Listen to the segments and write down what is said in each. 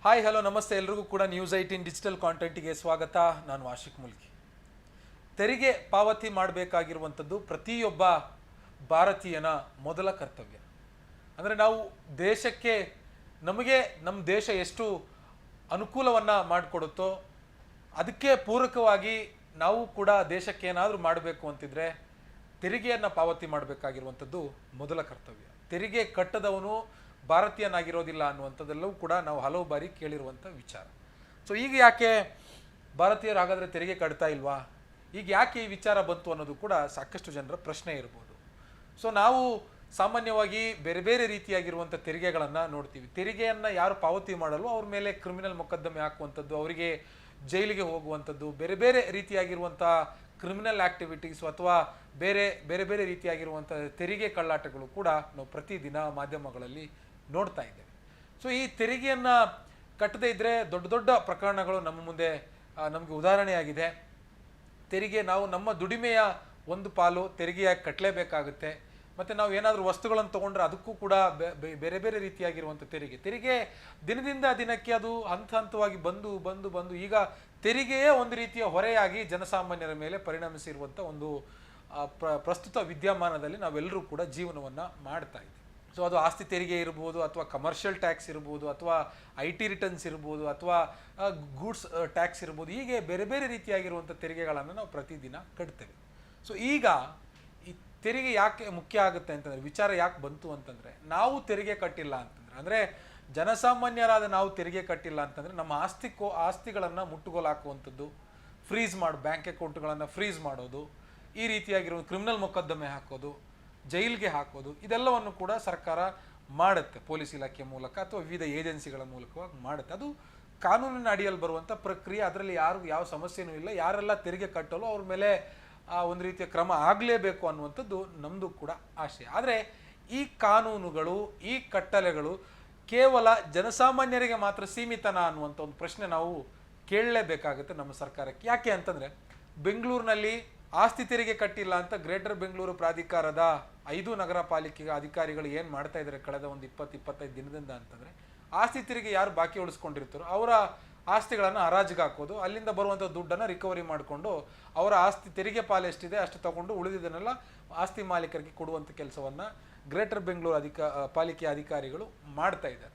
Hi hello ನಮಸ್ತೆ ಎಲ್ರಿಗೂ ಕೂಡ ನ್ಯೂಸ್ 18 ಡಿಜಿಟಲ್ ಕಾಂಟೆಂಟಿಗೆ ಸ್ವಾಗತ. ನಾನು ಆಶಿಕ್ ಮುಲ್ಕಿ. ತೆರಿಗೆ ಪಾವತಿ ಮಾಡಬೇಕಾಗಿರುವಂಥದ್ದು ಪ್ರತಿಯೊಬ್ಬ ಭಾರತೀಯನ ಮೊದಲ ಕರ್ತವ್ಯ. ಅಂದರೆ ನಾವು ದೇಶಕ್ಕೆ ನಮಗೆ ನಮ್ಮ ದೇಶ ಎಷ್ಟು ಅನುಕೂಲವನ್ನು ಮಾಡಿಕೊಡುತ್ತೋ ಅದಕ್ಕೆ ಪೂರಕವಾಗಿ ನಾವು ಕೂಡ ದೇಶಕ್ಕೆ ಏನಾದರೂ ಮಾಡಬೇಕು ಅಂತಿದ್ರೆ ತೆರಿಗೆಯನ್ನು ಪಾವತಿ ಮಾಡಬೇಕಾಗಿರುವಂಥದ್ದು ಮೊದಲ ಕರ್ತವ್ಯ. ತೆರಿಗೆ ಕಟ್ಟದವನು ಭಾರತೀಯನಾಗಿರೋದಿಲ್ಲ ಅನ್ನುವಂಥದ್ದೆಲ್ಲವೂ ಕೂಡ ನಾವು ಹಲವು ಬಾರಿ ಕೇಳಿರುವಂಥ ವಿಚಾರ. ಸೊ ಈಗ ಯಾಕೆ ಭಾರತೀಯರು ಹಾಗಾದರೆ ತೆರಿಗೆ ಕಟ್ತಾ ಇಲ್ವಾ, ಈಗ ಯಾಕೆ ಈ ವಿಚಾರ ಬಂತು ಅನ್ನೋದು ಕೂಡ ಸಾಕಷ್ಟು ಜನರ ಪ್ರಶ್ನೆ ಇರ್ಬೋದು. ಸೊ ನಾವು ಸಾಮಾನ್ಯವಾಗಿ ಬೇರೆ ಬೇರೆ ರೀತಿಯಾಗಿರುವಂಥ ತೆರಿಗೆಗಳನ್ನು ನೋಡ್ತೀವಿ. ತೆರಿಗೆಯನ್ನು ಯಾರು ಪಾವತಿ ಮಾಡಲು ಅವ್ರ ಮೇಲೆ ಕ್ರಿಮಿನಲ್ ಮೊಕದ್ದಮೆ ಹಾಕುವಂಥದ್ದು, ಅವರಿಗೆ ಜೈಲಿಗೆ ಹೋಗುವಂಥದ್ದು, ಬೇರೆ ಬೇರೆ ರೀತಿಯಾಗಿರುವಂಥ ಕ್ರಿಮಿನಲ್ ಆಕ್ಟಿವಿಟೀಸು ಅಥವಾ ಬೇರೆ ಬೇರೆ ಬೇರೆ ರೀತಿಯಾಗಿರುವಂಥ ತೆರಿಗೆ ಕಳ್ಳಾಟಗಳು ಕೂಡ ನಾವು ಪ್ರತಿದಿನ ಮಾಧ್ಯಮಗಳಲ್ಲಿ ನೋಡ್ತಾ ಇದ್ದೇವೆ. ಸೊ ಈ ತೆರಿಗೆಯನ್ನು ಕಟ್ಟದೇ ಇದ್ದರೆ ದೊಡ್ಡ ದೊಡ್ಡ ಪ್ರಕರಣಗಳು ನಮ್ಮ ಮುಂದೆ ನಮಗೆ ಉದಾಹರಣೆಯಾಗಿದೆ. ತೆರಿಗೆ ನಾವು ನಮ್ಮ ದುಡಿಮೆಯ ಒಂದು ಪಾಲು ತೆರಿಗೆಯಾಗಿ ಕಟ್ಟಲೇಬೇಕಾಗುತ್ತೆ. ಮತ್ತು ನಾವು ಏನಾದರೂ ವಸ್ತುಗಳನ್ನು ತೊಗೊಂಡ್ರೆ ಅದಕ್ಕೂ ಕೂಡ ಬೇರೆ ಬೇರೆ ರೀತಿಯಾಗಿರುವಂಥ ತೆರಿಗೆ ದಿನದಿಂದ ದಿನಕ್ಕೆ ಅದು ಹಂತ ಹಂತವಾಗಿ ಬಂದು ಬಂದು ಬಂದು ಈಗ ತೆರಿಗೆಯೇ ಒಂದು ರೀತಿಯ ಹೊರೆಯಾಗಿ ಜನಸಾಮಾನ್ಯರ ಮೇಲೆ ಪರಿಣಮಿಸಿರುವಂಥ ಒಂದು ಪ್ರಸ್ತುತ ವಿದ್ಯಮಾನದಲ್ಲಿ ನಾವೆಲ್ಲರೂ ಕೂಡ ಜೀವನವನ್ನು ಮಾಡ್ತಾ ಇದ್ದೀವಿ. ಸೊ ಅದು ಆಸ್ತಿ ತೆರಿಗೆ ಇರ್ಬೋದು, ಅಥವಾ ಕಮರ್ಷಿಯಲ್ ಟ್ಯಾಕ್ಸ್ ಇರ್ಬೋದು, ಅಥವಾ IT ರಿಟರ್ನ್ಸ್ ಇರ್ಬೋದು, ಅಥವಾ ಗೂಡ್ಸ್ ಟ್ಯಾಕ್ಸ್ ಇರ್ಬೋದು. ಹೀಗೆ ಬೇರೆ ಬೇರೆ ರೀತಿಯಾಗಿರುವಂಥ ತೆರಿಗೆಗಳನ್ನು ನಾವು ಪ್ರತಿದಿನ ಕಟ್ತೇವೆ. ಸೊ ಈಗ ಈ ತೆರಿಗೆ ಯಾಕೆ ಮುಖ್ಯ ಆಗುತ್ತೆ ಅಂತಂದರೆ, ವಿಚಾರ ಯಾಕೆ ಬಂತು ಅಂತಂದರೆ, ನಾವು ತೆರಿಗೆ ಕಟ್ಟಿಲ್ಲ ಅಂತಂದರೆ, ಅಂದರೆ ಜನಸಾಮಾನ್ಯರಾದ ನಾವು ತೆರಿಗೆ ಕಟ್ಟಿಲ್ಲ ಅಂತಂದರೆ ನಮ್ಮ ಆಸ್ತಿಗಳನ್ನು ಮುಟ್ಟುಗೋಲು ಹಾಕುವಂಥದ್ದು, ಫ್ರೀಸ್ ಬ್ಯಾಂಕ್ ಅಕೌಂಟ್ಗಳನ್ನು ಫ್ರೀಸ್ ಮಾಡೋದು, ಈ ರೀತಿಯಾಗಿರೋ ಕ್ರಿಮಿನಲ್ ಮೊಕದ್ದಮೆ ಹಾಕೋದು, ಜೈಲಿಗೆ ಹಾಕೋದು, ಇದೆಲ್ಲವನ್ನು ಕೂಡ ಸರ್ಕಾರ ಮಾಡುತ್ತೆ. ಪೊಲೀಸ್ ಇಲಾಖೆ ಮೂಲಕ ಅಥವಾ ವಿವಿಧ ಏಜೆನ್ಸಿಗಳ ಮೂಲಕವಾಗಿ ಮಾಡುತ್ತೆ. ಅದು ಕಾನೂನಿನ ಅಡಿಯಲ್ಲಿ ಬರುವಂಥ ಪ್ರಕ್ರಿಯೆ. ಅದರಲ್ಲಿ ಯಾವ ಸಮಸ್ಯೆನೂ ಇಲ್ಲ. ಯಾರೆಲ್ಲ ತೆರಿಗೆ ಕಟ್ಟಲು ಅವ್ರ ಮೇಲೆ ಒಂದು ರೀತಿಯ ಕ್ರಮ ಆಗಲೇಬೇಕು ಅನ್ನುವಂಥದ್ದು ನಮ್ಮದು ಕೂಡ ಆಶಯ. ಆದರೆ ಈ ಕಾನೂನುಗಳು, ಈ ಕಟ್ಟಳೆಗಳು ಕೇವಲ ಜನಸಾಮಾನ್ಯರಿಗೆ ಮಾತ್ರ ಸೀಮಿತನಾ ಅನ್ನುವಂಥ ಒಂದು ಪ್ರಶ್ನೆ ನಾವು ಕೇಳಲೇಬೇಕಾಗುತ್ತೆ ನಮ್ಮ ಸರ್ಕಾರಕ್ಕೆ. ಯಾಕೆ ಅಂತಂದರೆ, ಬೆಂಗಳೂರಿನಲ್ಲಿ ಆಸ್ತಿ ತೆರಿಗೆ ಕಟ್ಟಿಲ್ಲ ಅಂತ ಗ್ರೇಟರ್ ಬೆಂಗಳೂರು ಪ್ರಾಧಿಕಾರದ 5 ನಗರ ಪಾಲಿಕೆ ಅಧಿಕಾರಿಗಳು ಏನು ಮಾಡ್ತಾ ಇದ್ದಾರೆ ಕಳೆದ ಒಂದು 20-25 ದಿನದಿಂದ ಅಂತಂದರೆ, ಆಸ್ತಿ ತೆರಿಗೆ ಯಾರು ಬಾಕಿ ಉಳಿಸ್ಕೊಂಡಿರ್ತಾರೋ ಅವರ ಆಸ್ತಿಗಳನ್ನು ಹರಾಜಿಗೆ ಹಾಕೋದು, ಅಲ್ಲಿಂದ ಬರುವಂಥ ದುಡ್ಡನ್ನು ರಿಕವರಿ ಮಾಡಿಕೊಂಡು ಅವರ ಆಸ್ತಿ ತೆರಿಗೆ ಪಾಲು ಎಷ್ಟಿದೆ ಅಷ್ಟು ತಗೊಂಡು ಉಳಿದಿದ್ದನ್ನೆಲ್ಲ ಆಸ್ತಿ ಮಾಲೀಕರಿಗೆ ಕೊಡುವಂಥ ಕೆಲಸವನ್ನು ಗ್ರೇಟರ್ ಬೆಂಗಳೂರು ಪಾಲಿಕೆಯ ಅಧಿಕಾರಿಗಳು ಮಾಡ್ತಾ ಇದ್ದಾರೆ.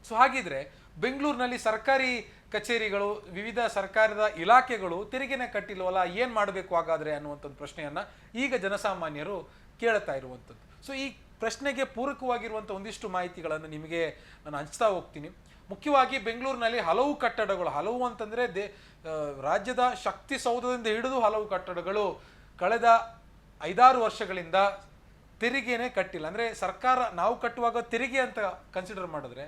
ಸೊ ಹಾಗಿದ್ರೆ ಬೆಂಗಳೂರಿನಲ್ಲಿ ಸರ್ಕಾರಿ ಕಚೇರಿಗಳು, ವಿವಿಧ ಸರ್ಕಾರದ ಇಲಾಖೆಗಳು ತೆರಿಗೆನೇ ಕಟ್ಟಿಲ್ವಲ್ಲ, ಏನು ಮಾಡಬೇಕು ಹಾಗಾದರೆ ಅನ್ನುವಂಥದ್ದು ಪ್ರಶ್ನೆಯನ್ನು ಈಗ ಜನಸಾಮಾನ್ಯರು ಕೇಳ್ತಾ ಇರುವಂಥದ್ದು. ಸೊ ಈ ಪ್ರಶ್ನೆಗೆ ಪೂರಕವಾಗಿರುವಂಥ ಒಂದಿಷ್ಟು ಮಾಹಿತಿಗಳನ್ನು ನಿಮಗೆ ನಾನು ಹಂಚ್ತಾ ಹೋಗ್ತೀನಿ. ಮುಖ್ಯವಾಗಿ ಬೆಂಗಳೂರಿನಲ್ಲಿ ಹಲವು ಕಟ್ಟಡಗಳು, ಹಲವು ಅಂತಂದರೆ ರಾಜ್ಯದ ಶಕ್ತಿ ಸೌಧದಿಂದ ಹಿಡಿದು ಹಲವು ಕಟ್ಟಡಗಳು ಕಳೆದ 5-6 ವರ್ಷಗಳಿಂದ ತೆರಿಗೆನೇ ಕಟ್ಟಿಲ್ಲ. ಅಂದರೆ ಸರ್ಕಾರ ನಾವು ಕಟ್ಟುವಾಗ ತೆರಿಗೆ ಅಂತ ಕನ್ಸಿಡರ್ ಮಾಡಿದ್ರೆ,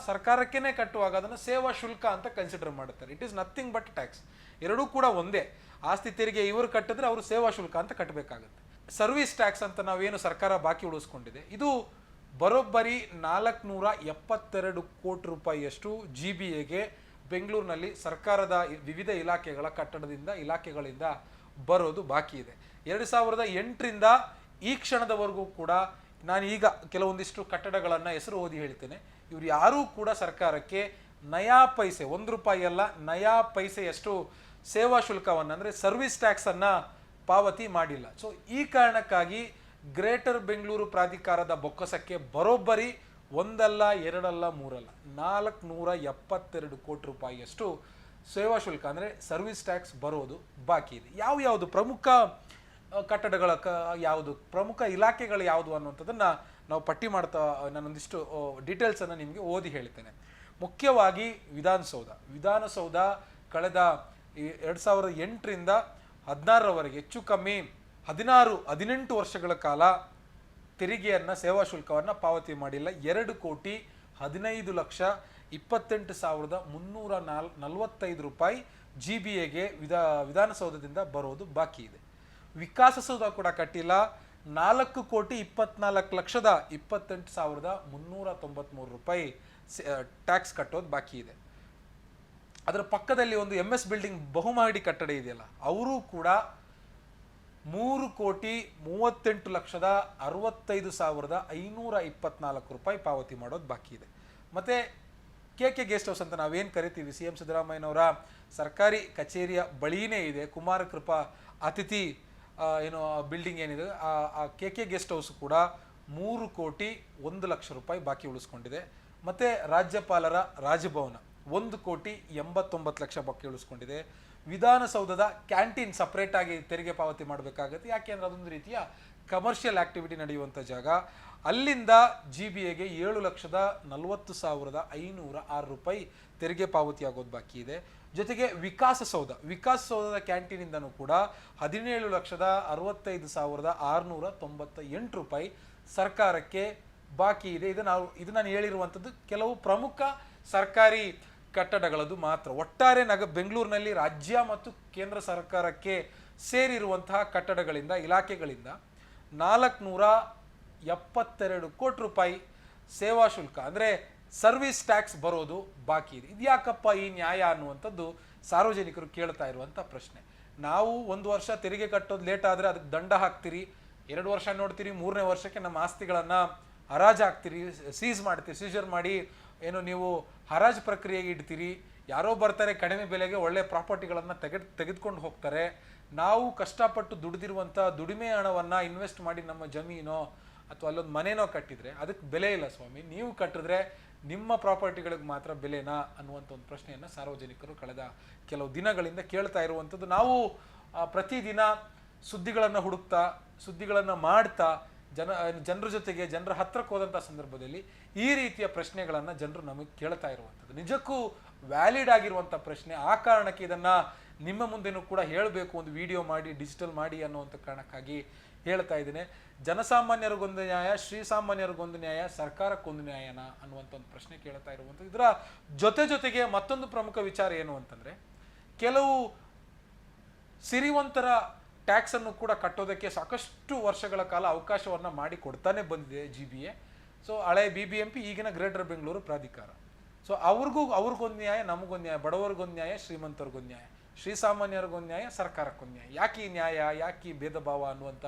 ಸರ್ಕಾರಕ್ಕೇ ಕಟ್ಟುವಾಗ ಅದನ್ನು ಸೇವಾ ಶುಲ್ಕ ಅಂತ ಕನ್ಸಿಡರ್ ಮಾಡುತ್ತಾರೆ. It is nothing but tax. ಎರಡೂ ಕೂಡ ಒಂದೇ. ಆಸ್ತಿ ತೆರಿಗೆ ಇವರು ಕಟ್ಟಿದ್ರೆ ಅವರು ಸೇವಾ ಶುಲ್ಕ ಅಂತ ಕಟ್ಟಬೇಕಾಗುತ್ತೆ. ಸರ್ವಿಸ್ ಟ್ಯಾಕ್ಸ್ ಅಂತ ನಾವೇನು ಸರ್ಕಾರ ಬಾಕಿ ಉಳಿಸ್ಕೊಂಡಿದೆ, ಇದು ಬರೋಬ್ಬರಿ 472 ಕೋಟಿ ರೂಪಾಯಿಯಷ್ಟು GBAಗೆ ಬೆಂಗಳೂರಿನಲ್ಲಿ ಸರ್ಕಾರದ ವಿವಿಧ ಇಲಾಖೆಗಳಿಂದ ಬರೋದು ಬಾಕಿ ಇದೆ. 2008ರಿಂದ ಈ ಕ್ಷಣದವರೆಗೂ ಕೂಡ ನಾನು ಈಗ ಕೆಲವೊಂದಿಷ್ಟು ಕಟ್ಟಡಗಳನ್ನು ಹೆಸರು ಓದಿ ಹೇಳ್ತೇನೆ. ಇವರು ಯಾರೂ ಕೂಡ ಸರ್ಕಾರಕ್ಕೆ ನಯಾ ಪೈಸೆ, 1 ರೂಪಾಯಿ ಅಲ್ಲ, ನಯಾ ಪೈಸೆಯಷ್ಟು ಸೇವಾ ಶುಲ್ಕವನ್ನು ಅಂದರೆ ಸರ್ವಿಸ್ ಟ್ಯಾಕ್ಸನ್ನು ಪಾವತಿ ಮಾಡಿಲ್ಲ. ಸೊ ಈ ಕಾರಣಕ್ಕಾಗಿ ಗ್ರೇಟರ್ ಬೆಂಗಳೂರು ಪ್ರಾಧಿಕಾರದ ಬೊಕ್ಕಸಕ್ಕೆ ಬರೋಬ್ಬರಿ 1 ಅಲ್ಲ 2 ಅಲ್ಲ 3 ಅಲ್ಲ 472 ಕೋಟಿ ರೂಪಾಯಿಯಷ್ಟು ಸೇವಾ ಶುಲ್ಕ ಅಂದರೆ ಸರ್ವಿಸ್ ಟ್ಯಾಕ್ಸ್ ಬರೋದು ಬಾಕಿ ಇದೆ. ಯಾವುದು ಪ್ರಮುಖ ಕಟ್ಟಡಗಳ ಯಾವುದು, ಪ್ರಮುಖ ಇಲಾಖೆಗಳು ಯಾವುದು ಅನ್ನುವಂಥದ್ದನ್ನು ನಾವು ಪಟ್ಟಿ ಮಾಡ್ತಾ ನಾನೊಂದಿಷ್ಟು ಡೀಟೇಲ್ಸನ್ನು ನಿಮಗೆ ಓದಿ ಹೇಳ್ತೇನೆ. ಮುಖ್ಯವಾಗಿ ವಿಧಾನಸೌಧ ಕಳೆದ 2008ರಿಂದ 2016ರವರೆಗೆ ಹೆಚ್ಚು ಕಮ್ಮಿ 18 ವರ್ಷಗಳ ಕಾಲ ತೆರಿಗೆಯನ್ನು, ಸೇವಾ ಶುಲ್ಕವನ್ನು ಪಾವತಿ ಮಾಡಿಲ್ಲ. 2,18,28,345 ರೂಪಾಯಿ GBAಗೆ ವಿಧಾನಸೌಧದಿಂದ ಬರೋದು ಬಾಕಿ ಇದೆ. ವಿಕಾಸಸೌಧ ಕೂಡ ಕಟ್ಟಿಲ್ಲ. 4,28,28,393 ರೂಪಾಯಿ ಟ್ಯಾಕ್ಸ್ ಕಟ್ಟೋದು ಬಾಕಿ ಇದೆ. ಅದರ ಪಕ್ಕದಲ್ಲಿ ಒಂದು MS ಬಿಲ್ಡಿಂಗ್ ಬಹುಮಹಡಿ ಕಟ್ಟಡ ಇದೆಯಲ್ಲ, ಅವರು ಕೂಡ 3,38,65,524 ರೂಪಾಯಿ ಪಾವತಿ ಮಾಡೋದು ಬಾಕಿ ಇದೆ. ಮತ್ತು ಕೆ ಗೆಸ್ಟ್ ಹೌಸ್ ಅಂತ ನಾವೇನು ಕರಿತೀವಿ, CM ಸಿದ್ದರಾಮಯ್ಯನವರ ಸರ್ಕಾರಿ ಕಚೇರಿಯ ಬಳಿನೇ ಇದೆ ಕುಮಾರ ಕೃಪಾ ಅತಿಥಿ ಬಿಲ್ಡಿಂಗ್ ಏನಿದೆ, ಆ ಕೆ ಗೆಸ್ಟ್ ಹೌಸ್ ಕೂಡ 3,01,00,000 ಬಾಕಿ ಉಳಿಸ್ಕೊಂಡಿದೆ. ಮತ್ತು ರಾಜ್ಯಪಾಲರ ರಾಜಭವನ 1,89,00,000 ಬಾಕಿ ಉಳಿಸ್ಕೊಂಡಿದೆ. ವಿಧಾನಸೌಧದ ಕ್ಯಾಂಟೀನ್ ಸಪ್ರೇಟ್ ಆಗಿ ತೆರಿಗೆ ಪಾವತಿ ಮಾಡಬೇಕಾಗುತ್ತೆ, ಯಾಕೆಂದ್ರೆ ಅದೊಂದು ರೀತಿಯ ಕಮರ್ಷಿಯಲ್ ಆಕ್ಟಿವಿಟಿ ನಡೆಯುವಂಥ ಜಾಗ. ಅಲ್ಲಿಂದ GBAಗೆ 7,40,506 ತೆರಿಗೆ ಪಾವತಿ ಆಗೋದು ಬಾಕಿ ಇದೆ. ಜೊತೆಗೆ ವಿಕಾಸಸೌಧದ ಕ್ಯಾಂಟೀನಿಂದನೂ ಕೂಡ 17,65,698 ಸರ್ಕಾರಕ್ಕೆ ಬಾಕಿ ಇದೆ. ಇದು ನಾನು ಹೇಳಿರುವಂಥದ್ದು ಕೆಲವು ಪ್ರಮುಖ ಸರ್ಕಾರಿ ಕಟ್ಟಡಗಳದ್ದು ಮಾತ್ರ. ಒಟ್ಟಾರೆ ಬೆಂಗಳೂರಿನಲ್ಲಿ ರಾಜ್ಯ ಮತ್ತು ಕೇಂದ್ರ ಸರ್ಕಾರಕ್ಕೆ ಸೇರಿರುವಂತಹ ಕಟ್ಟಡಗಳಿಂದ, ಇಲಾಖೆಗಳಿಂದ 472 ಕೋಟಿ ರೂಪಾಯಿ ಸೇವಾ ಶುಲ್ಕ ಅಂದರೆ ಸರ್ವಿಸ್ ಟ್ಯಾಕ್ಸ್ ಬರೋದು ಬಾಕಿ ಇದೆ. ಇದ್ಯಾಕಪ್ಪ ಈ ನ್ಯಾಯ ಅನ್ನುವಂಥದ್ದು ಸಾರ್ವಜನಿಕರು ಕೇಳ್ತಾ ಇರುವಂಥ ಪ್ರಶ್ನೆ. ನಾವು 1 ವರ್ಷ ತೆರಿಗೆ ಕಟ್ಟೋದು ಲೇಟ್ ಆದರೆ ಅದಕ್ಕೆ ದಂಡ ಹಾಕ್ತೀರಿ, 2 ವರ್ಷ ನೋಡ್ತೀರಿ, 3ನೇ ವರ್ಷಕ್ಕೆ ನಮ್ಮ ಆಸ್ತಿಗಳನ್ನು ಹರಾಜು ಹಾಕ್ತೀರಿ, ಸೀಜರ್ ಮಾಡಿ ನೀವು ಹರಾಜು ಪ್ರಕ್ರಿಯೆಗೆ ಇಡ್ತೀರಿ. ಯಾರೋ ಬರ್ತಾರೆ, ಕಡಿಮೆ ಬೆಲೆಗೆ ಒಳ್ಳೆ ಪ್ರಾಪರ್ಟಿಗಳನ್ನು ತೆಗೆದುಕೊಂಡು ಹೋಗ್ತಾರೆ. ನಾವು ಕಷ್ಟಪಟ್ಟು ದುಡಿದಿರುವಂಥ ದುಡಿಮೆ ಹಣವನ್ನು ಇನ್ವೆಸ್ಟ್ ಮಾಡಿ ನಮ್ಮ ಜಮೀನೋ ಅಥವಾ ಅಲ್ಲೊಂದು ಮನೆನೋ ಕಟ್ಟಿದರೆ ಅದಕ್ಕೆ ಬೆಲೆ ಇಲ್ಲ ಸ್ವಾಮಿ, ನೀವು ಕಟ್ಟಿದ್ರೆ ನಿಮ್ಮ ಪ್ರಾಪರ್ಟಿಗಳಿಗೆ ಮಾತ್ರ ಬೆಲೆನಾ ಅನ್ನುವಂಥ ಒಂದು ಪ್ರಶ್ನೆಯನ್ನು ಸಾರ್ವಜನಿಕರು ಕಳೆದ ಕೆಲವು ದಿನಗಳಿಂದ ಕೇಳ್ತಾ ಇರುವಂಥದ್ದು. ನಾವು ಪ್ರತಿದಿನ ಸುದ್ದಿಗಳನ್ನು ಹುಡುಕ್ತಾ, ಸುದ್ದಿಗಳನ್ನು ಮಾಡ್ತಾ, ಜನರ ಜೊತೆಗೆ ಜನರ ಹತ್ರಕ್ಕೆ ಹೋದಂಥ ಸಂದರ್ಭದಲ್ಲಿ ಈ ರೀತಿಯ ಪ್ರಶ್ನೆಗಳನ್ನು ಜನರು ನಮಗೆ ಕೇಳ್ತಾ ಇರುವಂಥದ್ದು ನಿಜಕ್ಕೂ ವ್ಯಾಲಿಡ್ ಆಗಿರುವಂಥ ಪ್ರಶ್ನೆ. ಆ ಕಾರಣಕ್ಕೆ ಇದನ್ನು ನಿಮ್ಮ ಮುಂದೆನೂ ಕೂಡ ಹೇಳಬೇಕು, ಒಂದು ವಿಡಿಯೋ ಮಾಡಿ ಡಿಜಿಟಲ್ ಮಾಡಿ ಅನ್ನುವಂಥ ಕಾರಣಕ್ಕಾಗಿ ಹೇಳ್ತಾ ಇದ್ದೇನೆ. ಜನಸಾಮಾನ್ಯರಿಗೊಂದು ನ್ಯಾಯ, ಶ್ರೀಸಾಮಾನ್ಯರಿಗೊಂದು ನ್ಯಾಯ, ಸರ್ಕಾರಕ್ಕೊಂದು ನ್ಯಾಯನ ಅನ್ನುವಂಥ ಒಂದು ಪ್ರಶ್ನೆ ಕೇಳ್ತಾ ಇರುವಂಥದ್ದು. ಇದರ ಜೊತೆಗೆ ಮತ್ತೊಂದು ಪ್ರಮುಖ ವಿಚಾರ ಏನು ಅಂತಂದರೆ, ಕೆಲವು ಸಿರಿವಂತರ ಟ್ಯಾಕ್ಸನ್ನು ಕೂಡ ಕಟ್ಟೋದಕ್ಕೆ ಸಾಕಷ್ಟು ವರ್ಷಗಳ ಕಾಲ ಅವಕಾಶವನ್ನು ಮಾಡಿ ಕೊಡ್ತಾನೆ ಬಂದಿದೆ GBA. ಸೊ ಹಳೆ BBMP, ಈಗಿನ ಗ್ರೇಟರ್ ಬೆಂಗಳೂರು ಪ್ರಾಧಿಕಾರ. ಸೊ ಅವ್ರಿಗೊಂದು ನ್ಯಾಯ, ನಮಗೊಂದು ನ್ಯಾಯ, ಬಡವರಿಗೊಂದು ನ್ಯಾಯ, ಶ್ರೀಮಂತರಿಗೊಂದು ನ್ಯಾಯ, ಶ್ರೀಸಾಮಾನ್ಯರಿಗೊಂದು ನ್ಯಾಯ, ಸರ್ಕಾರಕ್ಕೊಂದು ನ್ಯಾಯ. ಯಾಕೆ ಈ ನ್ಯಾಯ, ಯಾಕೆ ಈ ಭೇದ ಭಾವ ಅನ್ನುವಂಥ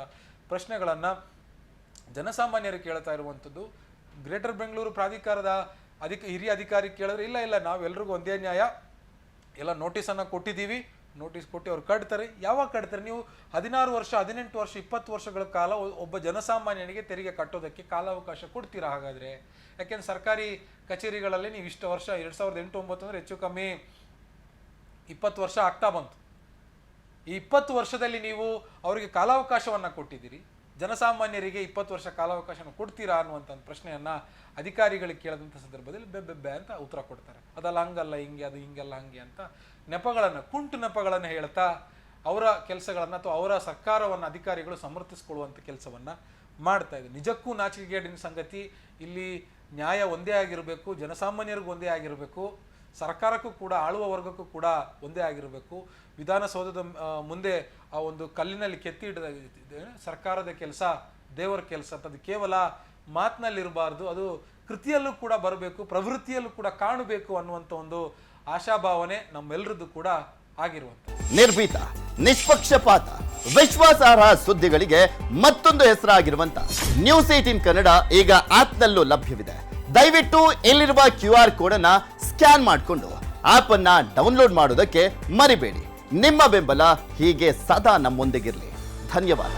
ಪ್ರಶ್ನೆಗಳನ್ನು ಜನಸಾಮಾನ್ಯರು ಕೇಳ್ತಾ ಇರುವಂಥದ್ದು. ಗ್ರೇಟರ್ ಬೆಂಗಳೂರು ಪ್ರಾಧಿಕಾರದ ಹಿರಿಯ ಅಧಿಕಾರಿ ಕೇಳಿದ್ರೆ, ಇಲ್ಲ ನಾವೆಲ್ರಿಗೂ ಒಂದೇ ನ್ಯಾಯ, ಎಲ್ಲ ನೋಟಿಸನ್ನು ಕೊಟ್ಟಿದ್ದೀವಿ, ನೋಟಿಸ್ ಕೊಟ್ಟು ಅವ್ರು ಕಟ್ತಾರೆ. ಯಾವಾಗ ಕಟ್ತಾರೆ? ನೀವು 16 ವರ್ಷ, 18 ವರ್ಷ, 20 ವರ್ಷಗಳ ಕಾಲ ಒಬ್ಬ ಜನಸಾಮಾನ್ಯನಿಗೆ ತೆರಿಗೆ ಕಟ್ಟೋದಕ್ಕೆ ಕಾಲಾವಕಾಶ ಕೊಡ್ತೀರಾ ಹಾಗಾದರೆ? ಯಾಕೆಂದ್ರೆ ಸರ್ಕಾರಿ ಕಚೇರಿಗಳಲ್ಲಿ ನೀವು ಇಷ್ಟು ವರ್ಷ, 2008-9 ಅಂದರೆ ಹೆಚ್ಚು ಕಮ್ಮಿ 20 ವರ್ಷ ಆಗ್ತಾ ಬಂತು. ಈ 20 ವರ್ಷದಲ್ಲಿ ನೀವು ಅವರಿಗೆ ಕಾಲಾವಕಾಶವನ್ನು ಕೊಟ್ಟಿದ್ದೀರಿ, ಜನಸಾಮಾನ್ಯರಿಗೆ 20 ವರ್ಷ ಕಾಲಾವಕಾಶನ ಕೊಡ್ತೀರಾ ಅನ್ನುವಂಥ ಪ್ರಶ್ನೆಯನ್ನು ಅಧಿಕಾರಿಗಳಿಗೆ ಕೇಳಿದಂಥ ಸಂದರ್ಭದಲ್ಲಿ ಬೆಬ್ಬೆ ಅಂತ ಉತ್ತರ ಕೊಡ್ತಾರೆ. ಅದಲ್ಲ, ಹಂಗಲ್ಲ ಹಿಂಗೆ, ಅದು ಹಿಂಗಲ್ಲ ಹಂಗೆ ಅಂತ ಕುಂಟು ನೆಪಗಳನ್ನು ಹೇಳ್ತಾ ಅವರ ಕೆಲಸಗಳನ್ನು ಅಥವಾ ಅವರ ಸರ್ಕಾರವನ್ನು ಅಧಿಕಾರಿಗಳು ಸಮರ್ಥಿಸಿಕೊಳ್ಳುವಂಥ ಕೆಲಸವನ್ನು ಮಾಡ್ತಾ ಇದೆ. ನಿಜಕ್ಕೂ ನಾಚಿಕೆಗೇಡಿನ ಸಂಗತಿ. ಇಲ್ಲಿ ನ್ಯಾಯ ಒಂದೇ ಆಗಿರಬೇಕು, ಜನಸಾಮಾನ್ಯರಿಗೂ ಒಂದೇ ಆಗಿರಬೇಕು, ಸರ್ಕಾರಕ್ಕೂ ಕೂಡ, ಆಳುವ ವರ್ಗಕ್ಕೂ ಕೂಡ ಒಂದೇ ಆಗಿರಬೇಕು. ವಿಧಾನಸೌಧದ ಮುಂದೆ ಆ ಒಂದು ಕಲ್ಲಿನಲ್ಲಿ ಕೆತ್ತಿಡಿದ ಸರ್ಕಾರದ ಕೆಲಸ ದೇವರ ಕೆಲಸ ಅಂತ, ಅದು ಕೇವಲ ಮಾತಿನಲ್ಲಿರಬಾರ್ದು, ಅದು ಕೃತಿಯಲ್ಲೂ ಕೂಡ ಬರಬೇಕು, ಪ್ರವೃತ್ತಿಯಲ್ಲೂ ಕೂಡ ಕಾಣಬೇಕು ಅನ್ನುವಂಥ ಒಂದು ಆಶಾಭಾವನೆ ನಮ್ಮೆಲ್ಲರದ್ದು ಕೂಡ ಆಗಿರುವಂಥದ್ದು. ನಿರ್ಭೀತ, ನಿಷ್ಪಕ್ಷಪಾತ, ವಿಶ್ವಾಸಾರ್ಹ ಸುದ್ದಿಗಳಿಗೆ ಮತ್ತೊಂದು ಹೆಸರಾಗಿರುವಂತ ನ್ಯೂಸ್ 18 ಕನ್ನಡ ಈಗ ಆಪ್ನಲ್ಲೂ ಲಭ್ಯವಿದೆ. ದಯವಿಟ್ಟು ಇಲ್ಲಿರುವ QR ಕೋಡ್ ಅನ್ನ ಸ್ಕ್ಯಾನ್ ಮಾಡಿಕೊಂಡು ಆಪ್ ಅನ್ನ ಡೌನ್ಲೋಡ್ ಮಾಡೋದಕ್ಕೆ ಮರಿಬೇಡಿ. ನಿಮ್ಮ ಬೆಂಬಲ ಹೀಗೆ ಸದಾ ನಮ್ಮೊಂದಿಗಿರಲಿ. ಧನ್ಯವಾದ.